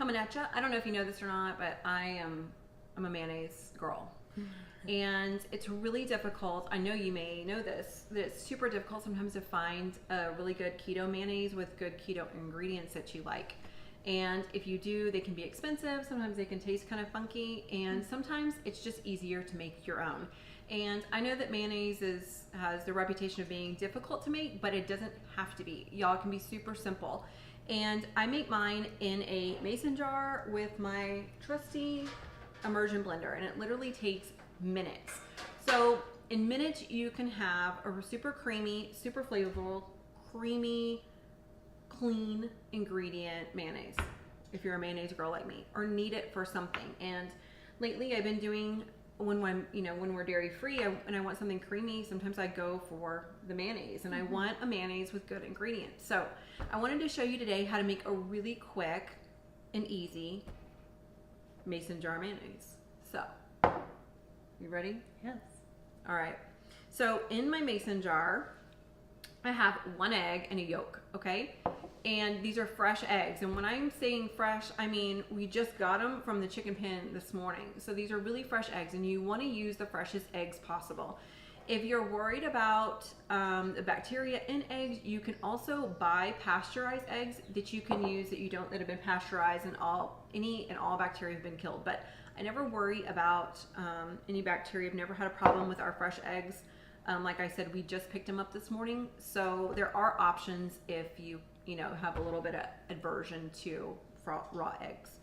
coming at you. I don't know if you know this or not, but I'm a mayonnaise girl. And it's really difficult. I know you may know this, that it's super difficult sometimes to find a really good keto mayonnaise with good keto ingredients that you like. And if you do, they can be expensive. Sometimes they can taste kind of funky, and sometimes it's just easier to make your own. And I know that mayonnaise has the reputation of being difficult to make, but it doesn't have to be. Y'all, it can be super simple. And I make mine in a mason jar with my trusty immersion blender, and it literally takes minutes. So in minutes you can have a super creamy, super flavorful, creamy, clean ingredient mayonnaise if you're a mayonnaise girl like me, or need it for something. And lately I've been doing, when we're dairy free and I want something creamy, sometimes I go for the mayonnaise, and I want a mayonnaise with good ingredients. So I wanted to show you today how to make a really quick and easy mason jar mayonnaise. So you ready? Yes. All right. So in my mason jar, I have 1 egg and a yolk, okay? And these are fresh eggs. And when I'm saying fresh, I mean we just got them from the chicken pen this morning. So these are really fresh eggs, and you want to use the freshest eggs possible. If you're worried about the bacteria in eggs, you can also buy pasteurized eggs that you can use that have been pasteurized, and all bacteria have been killed. But I never worry about any bacteria. I've never had a problem with our fresh eggs. Like I said, we just picked them up this morning. So there are options if you have a little bit of aversion to raw eggs.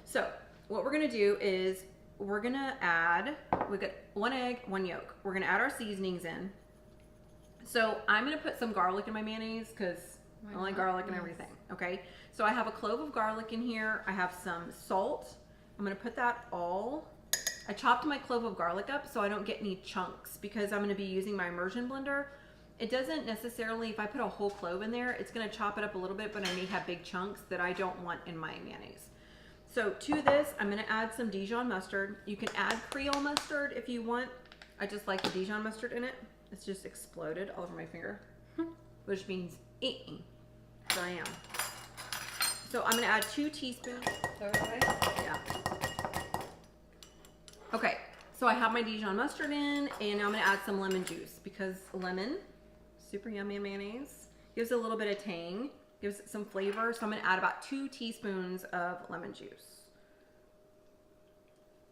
So what we're gonna do is we got 1 egg, 1 yolk. We're gonna add our seasonings in. So I'm gonna put some garlic in my mayonnaise because I like garlic and everything, okay? So I have a clove of garlic in here. I have some salt. I'm gonna put that all. I chopped my clove of garlic up so I don't get any chunks, because I'm gonna be using my immersion blender. It doesn't necessarily, if I put a whole clove in there, it's gonna chop it up a little bit, but I may have big chunks that I don't want in my mayonnaise. So to this, I'm gonna add some Dijon mustard. You can add Creole mustard if you want. I just like the Dijon mustard in it. It's just exploded all over my finger, which means eating. So I am. So I'm gonna add 2 teaspoons. Okay. Yeah. Okay, so I have my Dijon mustard in, and now I'm gonna add some lemon juice, because lemon, super yummy mayonnaise, gives a little bit of tang, gives it some flavor. So I'm gonna add about 2 teaspoons of lemon juice.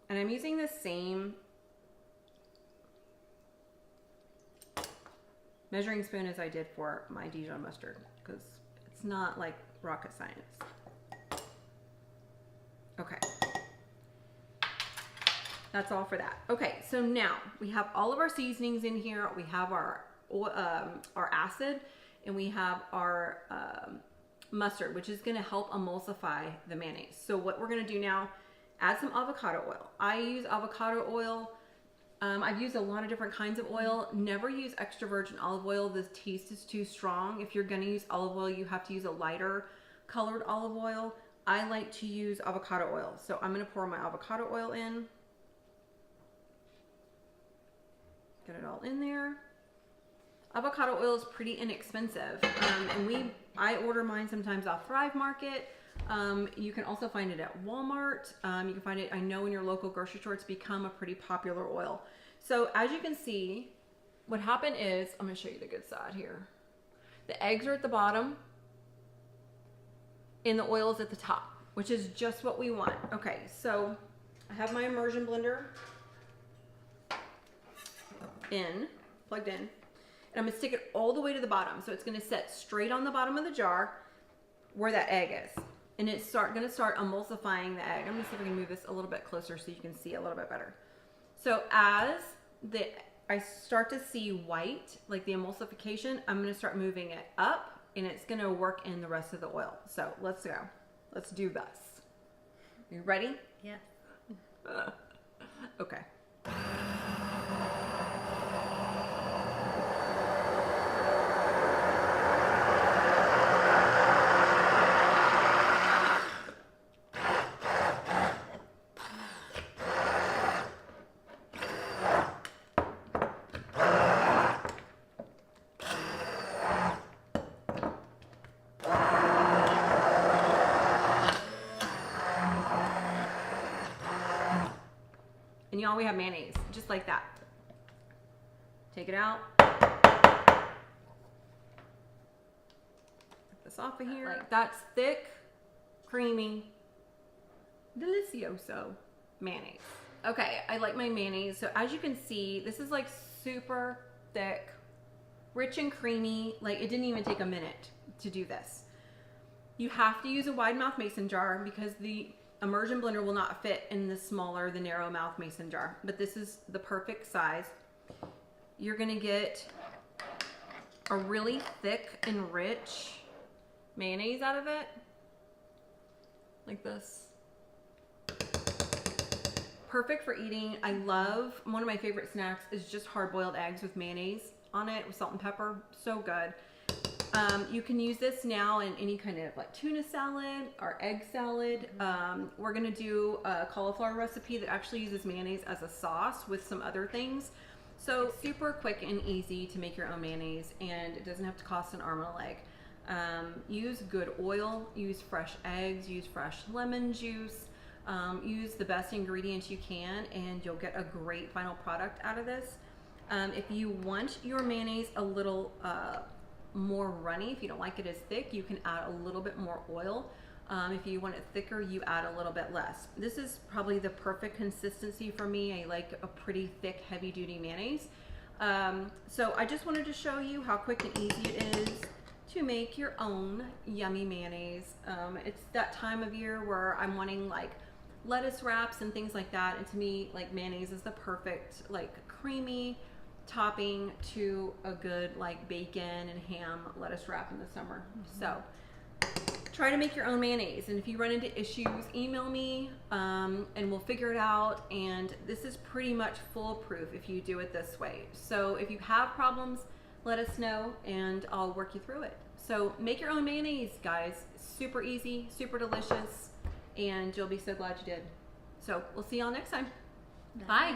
And I'm using the same measuring spoon as I did for my Dijon mustard, because it's not like rocket science. Okay. That's all for that. Okay, so now we have all of our seasonings in here. We have our acid, and we have our mustard, which is gonna help emulsify the mayonnaise. So what we're gonna do now, add some avocado oil. I use avocado oil. I've used a lot of different kinds of oil. Never use extra virgin olive oil. The taste is too strong. If you're gonna use olive oil, you have to use a lighter colored olive oil. I like to use avocado oil. So I'm gonna pour my avocado oil in. Get it all in there. Avocado oil is pretty inexpensive, and I order mine sometimes off Thrive Market. You can also find it at Walmart. You can find it, I know, in your local grocery store. It's become a pretty popular oil. So as you can see, what happened is, I'm gonna show you the good side here. The eggs are at the bottom, and the oil is at the top, which is just what we want. Okay, so I have my immersion blender plugged in, and I'm gonna stick it all the way to the bottom. So it's gonna set straight on the bottom of the jar where that egg is. And it's gonna start emulsifying the egg. I'm gonna see if I can move this a little bit closer so you can see a little bit better. So as I start to see white, like the emulsification, I'm gonna start moving it up, and it's gonna work in the rest of the oil. So let's go. Let's do this. You ready? Yeah. Okay. y'all, we have mayonnaise, just like that. Take it out. Get this off of here. Like, that's thick, creamy, delicioso mayonnaise. Okay, I like my mayonnaise. So as you can see, this is like super thick, rich and creamy. Like, it didn't even take a minute to do this. You have to use a wide mouth mason jar because the immersion blender will not fit in the smaller, the narrow mouth mason jar. But this is the perfect size. You're gonna get a really thick and rich mayonnaise out of it. Like this. Perfect for eating. I love, one of my favorite snacks is just hard-boiled eggs with mayonnaise on it with salt and pepper. So good. You can use this now in any kind of like tuna salad or egg salad. We're gonna do a cauliflower recipe that actually uses mayonnaise as a sauce with some other things. So it's super quick and easy to make your own mayonnaise, and it doesn't have to cost an arm and a leg. Use good oil, use fresh eggs, use fresh lemon juice, use the best ingredients you can, and you'll get a great final product out of this. If you want your mayonnaise a little more runny, if you don't like it as thick, you can add a little bit more oil. If you want it thicker, you add a little bit less. This is probably the perfect consistency for me. I like a pretty thick, heavy duty mayonnaise. So I just wanted to show you how quick and easy it is to make your own yummy mayonnaise. It's that time of year where I'm wanting like lettuce wraps and things like that, and to me, like, mayonnaise is the perfect like creamy topping to a good like bacon and ham lettuce wrap in the summer. So try to make your own mayonnaise, and if you run into issues, email me and we'll figure it out. And this is pretty much foolproof if you do it this way. So if you have problems, let us know and I'll work you through it. So make your own mayonnaise, guys. Super easy, super delicious, and you'll be so glad you did. So we'll see y'all next time. Bye.